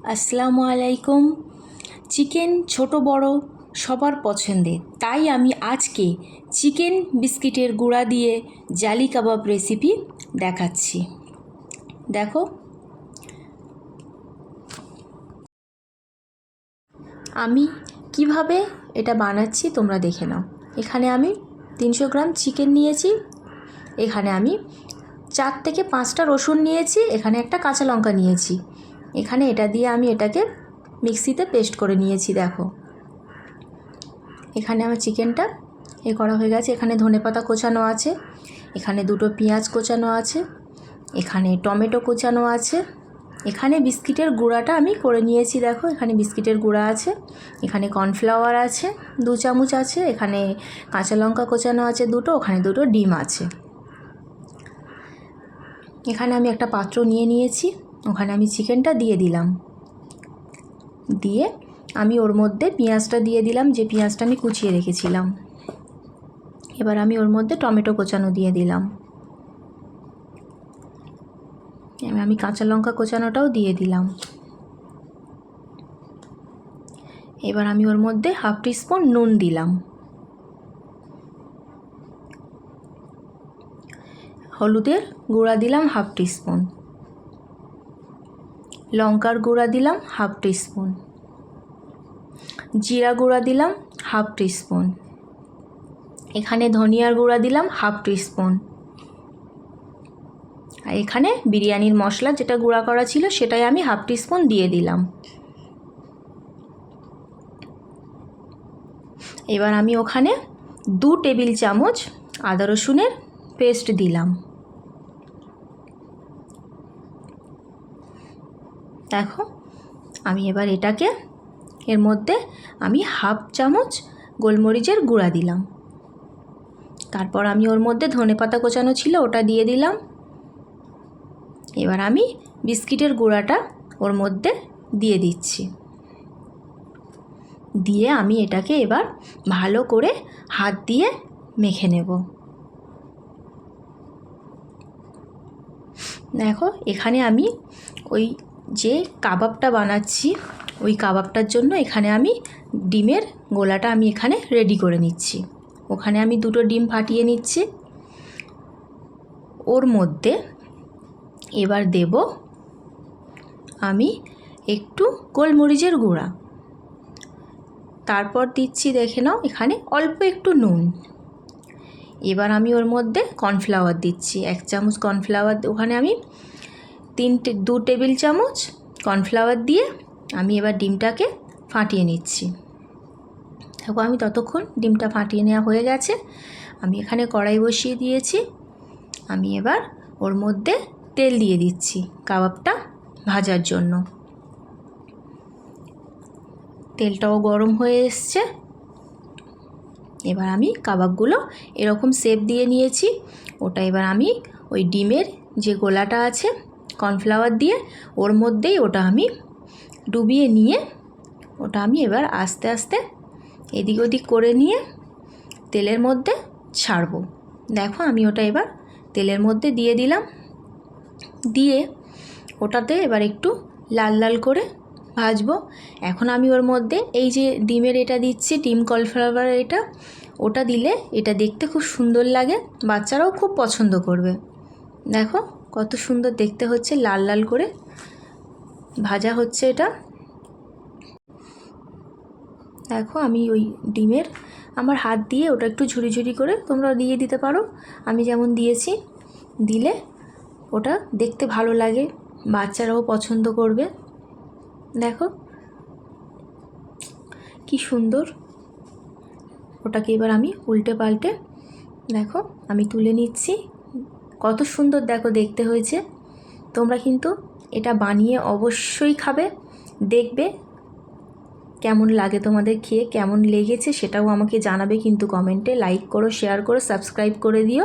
আসসালামু আলাইকুম। চিকেন ছোট বড় সবার পছন্দের, তাই আমি আজকে চিকেন বিস্কিটের গুঁড়া দিয়ে জালি কাবাব রেসিপি দেখাচ্ছি। দেখো, আমি কিভাবে এটা বানাচ্ছি তোমরা দেখে নাও। এখানে আমি 300 গ্রাম চিকেন নিয়েছি, এখানে আমি 4 থেকে 5টা রসুন নিয়েছি, এখানে একটা কাঁচা লঙ্কা নিয়েছি। এখানে এটা দিয়ে আমি এটাকে মিক্সিতে পেস্ট করে নিয়েছি। দেখো, এখানে আমার চিকেনটা করা হয়ে গেছে। এখানে ধনেপাতা কোচানো আছে, এখানে 2টো পেঁয়াজ কোচানো আছে, এখানে টমেটো কোচানো আছে, এখানে বিস্কিটের গুঁড়াটা আমি করে নিয়েছি। দেখো, এখানে বিস্কিটের গুঁড়া আছে, এখানে কর্নফ্লাওয়ার আছে 2 চামচ আছে, এখানে কাঁচা লঙ্কা কোচানো আছে 2টো, ওখানে 2টো ডিম আছে। এখানে আমি একটা পাত্র নিয়ে নিয়েছি, ওখানে আমি চিকেনটা দিয়ে দিলাম। দিয়ে আমি ওর মধ্যে পেঁয়াজটা দিয়ে দিলাম, যে পেঁয়াজটা আমি কুচিয়ে রেখেছিলাম। এবার আমি ওর মধ্যে টমেটো কোচানো দিয়ে দিলাম। এবার আমি কাঁচা লঙ্কা কোচানোটাও দিয়ে দিলাম। এবার আমি ওর মধ্যে 1/2 টিস্পুন নুন দিলাম, হলুদের গুঁড়া দিলাম 1/2 টিস্পুন, লঙ্কার গুঁড়া দিলাম 1/2 টিস্পুন, জিরা গুঁড়া দিলাম 1/2 টিস্পুন, এখানে ধনিয়ার গুঁড়া দিলাম 1/2 টিস্পুন, আর এখানে বিরিয়ানির মশলা যেটা গুঁড়া করা ছিল সেটাই আমি 1/2 টিস্পুন দিয়ে দিলাম। এবার আমি ওখানে 2 টেবিল চামচ আদা রসুনের পেস্ট দিলাম। দেখো, আমি এবার এটাকে এর মধ্যে আমি 1/2 চামচ গোলমরিচের গুঁড়া দিলাম। তারপর আমি ওর মধ্যে ধনেপাতা কোচানো ছিল ওটা দিয়ে দিলাম। এবার আমি বিস্কিটের গুঁড়াটা ওর মধ্যে দিয়ে দিচ্ছি। দিয়ে আমি এটাকে এবার ভালো করে হাত দিয়ে মেখে নেব। দেখো, এখানে আমি ওই যে কাবাবটা বানাচ্ছি ওই কাবাবটার জন্য এখানে আমি ডিমের গোলাটা আমি এখানে রেডি করে নিচ্ছি। ওখানে আমি 2টো ডিম ফাটিয়ে নিচ্ছি। ওর মধ্যে এবার দেব আমি একটু গোলমরিচের গুঁড়া, তারপর দিচ্ছি, দেখে নাও, এখানে অল্প একটু নুন। এবার আমি ওর মধ্যে কর্নফ্লাওয়ার দিচ্ছি 1 চামচ কর্নফ্লাওয়ার। ওখানে আমি 2 টেবিল চামচ কর্নফ্লাওয়ার দিয়ে আমি এবার ডিমটাকে ফাটিয়ে নিচ্ছি। দেখো, আমি ততক্ষণ ডিমটা ফাটিয়ে নেওয়া হয়ে গেছে। আমি এখানে কড়াই বসিয়ে দিয়েছি। আমি এবার ওর মধ্যে তেল দিয়ে দিচ্ছি কাবাবটা ভাজার জন্য। তেলটাও গরম হয়ে এসছে। এবার আমি কাবাবগুলো এরকম শেপ দিয়ে নিয়েছি। ওটা এবার আমি ওই ডিমের যে গোলাটা আছে কর্নফ্লাওয়ার দিয়ে ওর মধ্যেই ওটা আমি ডুবিয়ে নিয়ে ওটা আমি এবার আস্তে আস্তে এদিক ওদিক করে নিয়ে তেলের মধ্যে ছাড়বো। দেখো, আমি ওটা এবার তেলের মধ্যে দিয়ে দিলাম। দিয়ে ওটাতে এবার একটু লাল লাল করে ভাজবো। এখন আমি ওর মধ্যে এই যে ডিমের এটা দিচ্ছি, ডিম কর্নফ্লাওয়ার ওটা দিলে এটা দেখতে খুব সুন্দর লাগে, বাচ্চারাও খুব পছন্দ করবে। দেখো কত সুন্দর দেখতে হচ্ছে, লাল লাল করে ভাজা হচ্ছে এটা। দেখো, আমি ওই ডিমের আমার হাত দিয়ে ওটা একটু ঝুরি ঝুরি করে তোমরা দিয়ে দিতে পারো, আমি যেমন দিয়েছি। দিলে ওটা দেখতে ভালো লাগে, বাচ্চারাও পছন্দ করবে। দেখো কি সুন্দর। ওটাকে এবার আমি উল্টে পাল্টে দেখো আমি তুলে নিচ্ছি। কত সুন্দর দেখো দেখতে হয়েছে। তোমরা কিন্তু এটা বানিয়ে অবশ্যই খাবে, দেখবে কেমন লাগে তোমাদের, খেয়ে কেমন লেগেছে সেটাও আমাকে জানাবে কিন্তু কমেন্টে। লাইক করো, শেয়ার করো, সাবস্ক্রাইব করে দিও।